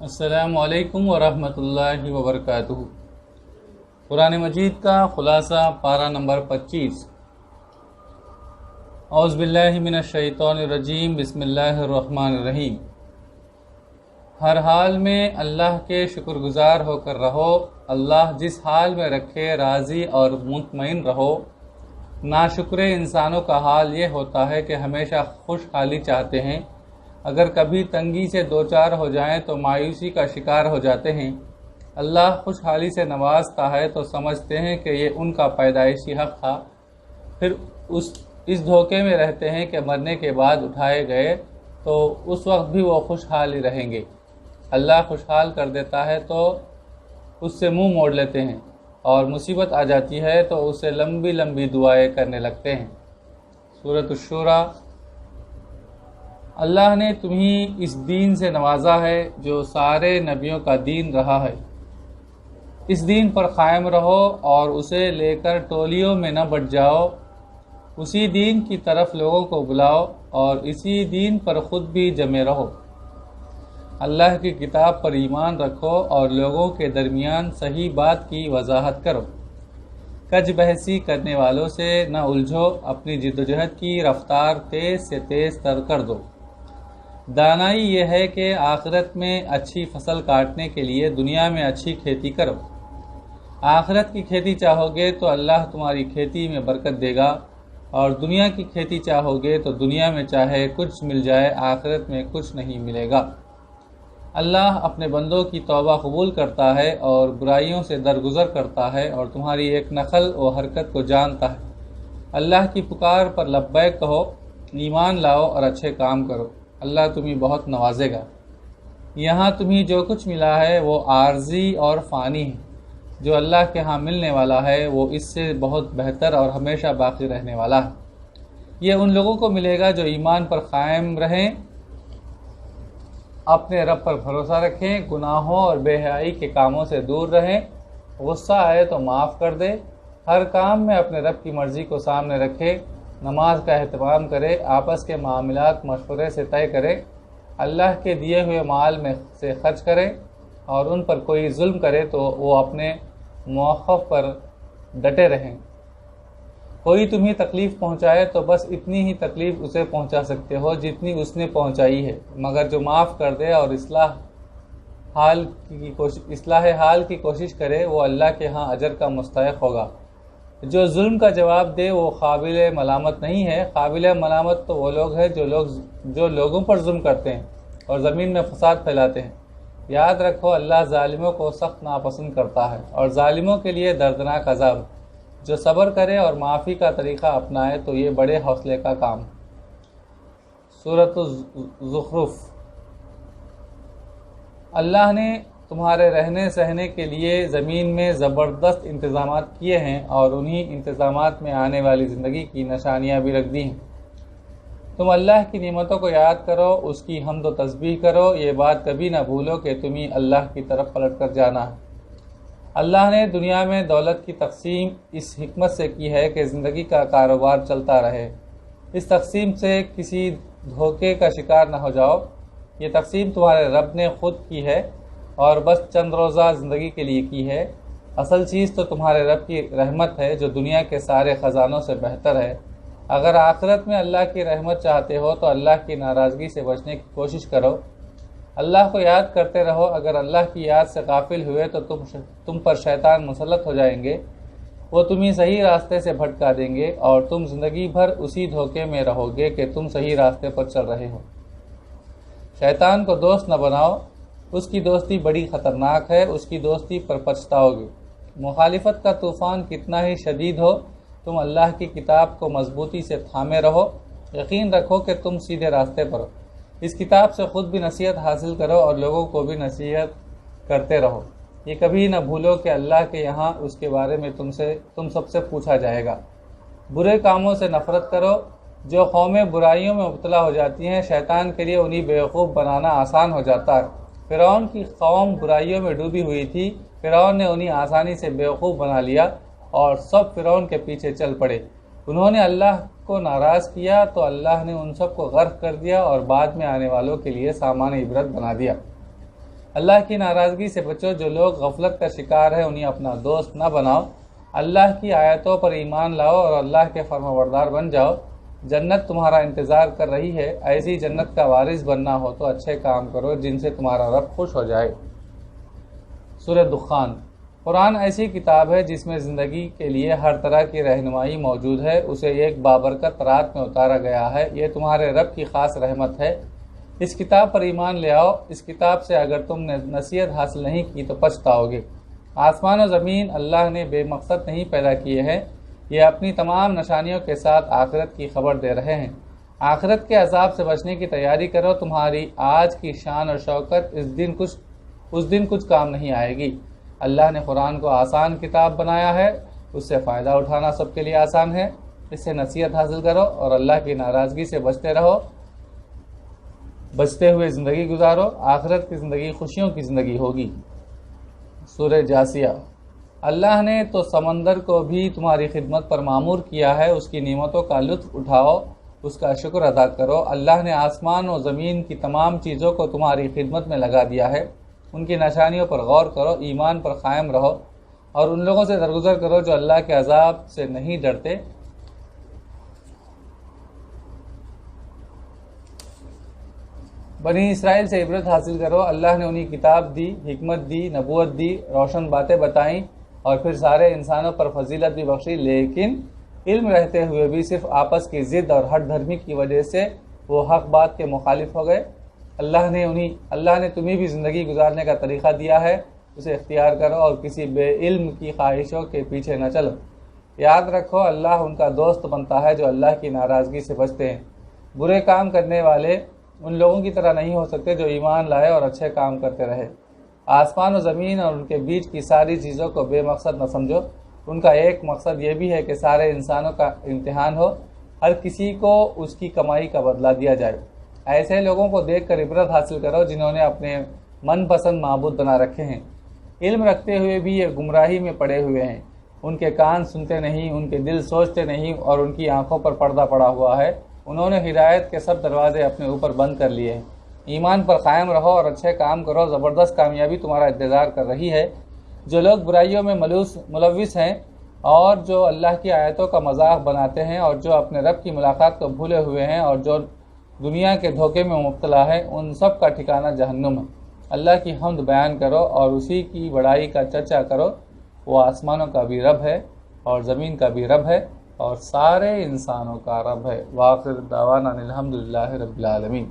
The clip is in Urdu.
السلام علیکم ورحمۃ اللہ وبرکاتہ۔ قرآن مجید کا خلاصہ پارہ نمبر 25۔ اعوذ باللہ من الشیطان الرجیم، بسم اللہ الرحمن الرحیم۔ ہر حال میں اللہ کے شکر گزار ہو کر رہو، اللہ جس حال میں رکھے راضی اور مطمئن رہو۔ ناشکر انسانوں کا حال یہ ہوتا ہے کہ ہمیشہ خوشحالی چاہتے ہیں، اگر کبھی تنگی سے دوچار ہو جائیں تو مایوسی کا شکار ہو جاتے ہیں۔ اللہ خوشحالی سے نوازتا ہے تو سمجھتے ہیں کہ یہ ان کا پیدائشی حق تھا، پھر اس دھوکے میں رہتے ہیں کہ مرنے کے بعد اٹھائے گئے تو اس وقت بھی وہ خوشحال ہی رہیں گے۔ اللہ خوشحال کر دیتا ہے تو اس سے منہ موڑ لیتے ہیں، اور مصیبت آ جاتی ہے تو اسے لمبی لمبی دعائیں کرنے لگتے ہیں۔ سورۃ الشورى۔ اللہ نے تمہیں اس دین سے نوازا ہے جو سارے نبیوں کا دین رہا ہے۔ اس دین پر قائم رہو اور اسے لے کر ٹولیوں میں نہ بٹ جاؤ۔ اسی دین کی طرف لوگوں کو بلاؤ اور اسی دین پر خود بھی جمے رہو۔ اللہ کی کتاب پر ایمان رکھو اور لوگوں کے درمیان صحیح بات کی وضاحت کرو۔ کج بحثی کرنے والوں سے نہ الجھو، اپنی جدوجہد کی رفتار تیز سے تیز تر کر دو۔ دانائی یہ ہے کہ آخرت میں اچھی فصل کاٹنے کے لیے دنیا میں اچھی کھیتی کرو۔ آخرت کی کھیتی چاہو گے تو اللہ تمہاری کھیتی میں برکت دے گا، اور دنیا کی کھیتی چاہو گے تو دنیا میں چاہے کچھ مل جائے، آخرت میں کچھ نہیں ملے گا۔ اللہ اپنے بندوں کی توبہ قبول کرتا ہے اور برائیوں سے درگزر کرتا ہے، اور تمہاری ایک نقل و حرکت کو جانتا ہے۔ اللہ کی پکار پر لبیک کہو، ایمان لاؤ اور اچھے کام کرو، اللہ تمہیں بہت نوازے گا۔ یہاں تمہیں جو کچھ ملا ہے وہ عارضی اور فانی ہے، جو اللہ کے ہاں ملنے والا ہے وہ اس سے بہت بہتر اور ہمیشہ باقی رہنے والا ہے۔ یہ ان لوگوں کو ملے گا جو ایمان پر قائم رہیں، اپنے رب پر بھروسہ رکھیں، گناہوں اور بے حیائی کے کاموں سے دور رہیں، غصہ آئے تو معاف کر دے، ہر کام میں اپنے رب کی مرضی کو سامنے رکھے، نماز کا اہتمام کرے، آپس کے معاملات مشورے سے طے کرے، اللہ کے دیے ہوئے مال میں سے خرچ کرے، اور ان پر کوئی ظلم کرے تو وہ اپنے موقف پر ڈٹے رہیں۔ کوئی تمہیں تکلیف پہنچائے تو بس اتنی ہی تکلیف اسے پہنچا سکتے ہو جتنی اس نے پہنچائی ہے، مگر جو معاف کر دے اور اصلاح حال کی کوشش کرے وہ اللہ کے ہاں اجر کا مستحق ہوگا۔ جو ظلم کا جواب دے وہ قابل ملامت نہیں ہے، قابل ملامت تو وہ لوگ ہیں جو لوگوں پر ظلم کرتے ہیں اور زمین میں فساد پھیلاتے ہیں۔ یاد رکھو اللہ ظالموں کو سخت ناپسند کرتا ہے، اور ظالموں کے لیے دردناک عذاب۔ جو صبر کرے اور معافی کا طریقہ اپنائے تو یہ بڑے حوصلے کا کام۔ سورۃ الزخرف۔ اللہ نے تمہارے رہنے سہنے کے لیے زمین میں زبردست انتظامات کیے ہیں، اور انہی انتظامات میں آنے والی زندگی کی نشانیاں بھی رکھ دی ہیں۔ تم اللہ کی نعمتوں کو یاد کرو، اس کی حمد و تسبیح کرو، یہ بات کبھی نہ بھولو کہ تمہیں اللہ کی طرف پلٹ کر جانا ہے۔ اللہ نے دنیا میں دولت کی تقسیم اس حکمت سے کی ہے کہ زندگی کا کاروبار چلتا رہے۔ اس تقسیم سے کسی دھوکے کا شکار نہ ہو جاؤ، یہ تقسیم تمہارے رب نے خود کی ہے اور بس چند روزہ زندگی کے لیے کی ہے۔ اصل چیز تو تمہارے رب کی رحمت ہے جو دنیا کے سارے خزانوں سے بہتر ہے۔ اگر آخرت میں اللہ کی رحمت چاہتے ہو تو اللہ کی ناراضگی سے بچنے کی کوشش کرو۔ اللہ کو یاد کرتے رہو، اگر اللہ کی یاد سے غافل ہوئے تو تم پر شیطان مسلط ہو جائیں گے، وہ تمہیں صحیح راستے سے بھٹکا دیں گے، اور تم زندگی بھر اسی دھوکے میں رہو گے کہ تم صحیح راستے پر چل رہے ہو۔ شیطان کو دوست نہ بناؤ، اس کی دوستی بڑی خطرناک ہے، اس کی دوستی پر پچھتاؤ گے۔ مخالفت کا طوفان کتنا ہی شدید ہو، تم اللہ کی کتاب کو مضبوطی سے تھامے رہو، یقین رکھو کہ تم سیدھے راستے پر ہو۔ اس کتاب سے خود بھی نصیحت حاصل کرو اور لوگوں کو بھی نصیحت کرتے رہو۔ یہ کبھی نہ بھولو کہ اللہ کے یہاں اس کے بارے میں تم سب سے پوچھا جائے گا۔ برے کاموں سے نفرت کرو، جو قومیں برائیوں میں مبتلا ہو جاتی ہیں شیطان کے لیے انہیں بیوقوف بنانا آسان ہو جاتا ہے۔ فرعون کی قوم برائیوں میں ڈوبی ہوئی تھی، فرعون نے انہیں آسانی سے بیوقوف بنا لیا اور سب فرعون کے پیچھے چل پڑے۔ انہوں نے اللہ کو ناراض کیا تو اللہ نے ان سب کو غرق کر دیا اور بعد میں آنے والوں کے لیے سامان عبرت بنا دیا۔ اللہ کی ناراضگی سے بچو، جو لوگ غفلت کا شکار ہے انہیں اپنا دوست نہ بناؤ، اللہ کی آیتوں پر ایمان لاؤ اور اللہ کے فرمانبردار بن جاؤ، جنت تمہارا انتظار کر رہی ہے۔ ایسی جنت کا وارث بننا ہو تو اچھے کام کرو جن سے تمہارا رب خوش ہو جائے۔ سورہ دخان۔ قرآن ایسی کتاب ہے جس میں زندگی کے لیے ہر طرح کی رہنمائی موجود ہے، اسے ایک بابرکت رات میں اتارا گیا ہے، یہ تمہارے رب کی خاص رحمت ہے۔ اس کتاب پر ایمان لے آؤ، اس کتاب سے اگر تم نے نصیحت حاصل نہیں کی تو پچھتاؤ گے۔ آسمان و زمین اللہ نے بے مقصد نہیں پیدا کیے ہیں، یہ اپنی تمام نشانیوں کے ساتھ آخرت کی خبر دے رہے ہیں۔ آخرت کے عذاب سے بچنے کی تیاری کرو، تمہاری آج کی شان اور شوکت اس دن کچھ کام نہیں آئے گی۔ اللہ نے قرآن کو آسان کتاب بنایا ہے، اس سے فائدہ اٹھانا سب کے لیے آسان ہے، اس سے نصیحت حاصل کرو اور اللہ کی ناراضگی سے بچتے رہو، بچتے ہوئے زندگی گزارو، آخرت کی زندگی خوشیوں کی زندگی ہوگی۔ سورہ جاسیہ۔ اللہ نے تو سمندر کو بھی تمہاری خدمت پر معمور کیا ہے، اس کی نعمتوں کا لطف اٹھاؤ، اس کا شکر ادا کرو۔ اللہ نے آسمان و زمین کی تمام چیزوں کو تمہاری خدمت میں لگا دیا ہے، ان کی نشانیوں پر غور کرو، ایمان پر قائم رہو اور ان لوگوں سے درگزر کرو جو اللہ کے عذاب سے نہیں ڈرتے۔ بنی اسرائیل سے عبرت حاصل کرو، اللہ نے انہیں کتاب دی، حکمت دی، نبوت دی، روشن باتیں بتائیں اور پھر سارے انسانوں پر فضیلت بھی بخشی، لیکن علم رہتے ہوئے بھی صرف آپس کی ضد اور ہٹ دھرمی کی وجہ سے وہ حق بات کے مخالف ہو گئے۔ اللہ نے تمہیں بھی زندگی گزارنے کا طریقہ دیا ہے، اسے اختیار کرو اور کسی بے علم کی خواہشوں کے پیچھے نہ چلو۔ یاد رکھو اللہ ان کا دوست بنتا ہے جو اللہ کی ناراضگی سے بچتے ہیں۔ برے کام کرنے والے ان لوگوں کی طرح نہیں ہو سکتے جو ایمان لائے اور اچھے کام کرتے رہے۔ آسمان و زمین اور ان کے بیچ کی ساری چیزوں کو بے مقصد نہ سمجھو، ان کا ایک مقصد یہ بھی ہے کہ سارے انسانوں کا امتحان ہو، ہر کسی کو اس کی کمائی کا بدلہ دیا جائے۔ ایسے لوگوں کو دیکھ کر عبرت حاصل کرو جنہوں نے اپنے من پسند معبود بنا رکھے ہیں، علم رکھتے ہوئے بھی یہ گمراہی میں پڑے ہوئے ہیں، ان کے کان سنتے نہیں، ان کے دل سوچتے نہیں اور ان کی آنکھوں پر پردہ پڑا ہوا ہے، انہوں نے ہدایت کے سب دروازے اپنے اوپر بند کر لیے ہیں۔ ایمان پر قائم رہو اور اچھے کام کرو، زبردست کامیابی تمہارا انتظار کر رہی ہے۔ جو لوگ برائیوں میں ملوث ہیں اور جو اللہ کی آیتوں کا مذاق بناتے ہیں اور جو اپنے رب کی ملاقات کو بھولے ہوئے ہیں اور جو دنیا کے دھوکے میں مبتلا ہے، ان سب کا ٹھکانہ جہنم ہے۔ اللہ کی حمد بیان کرو اور اسی کی بڑائی کا چرچا کرو، وہ آسمانوں کا بھی رب ہے اور زمین کا بھی رب ہے اور سارے انسانوں کا رب ہے۔ وآخر دعوانا الحمدللہ رب العالمین۔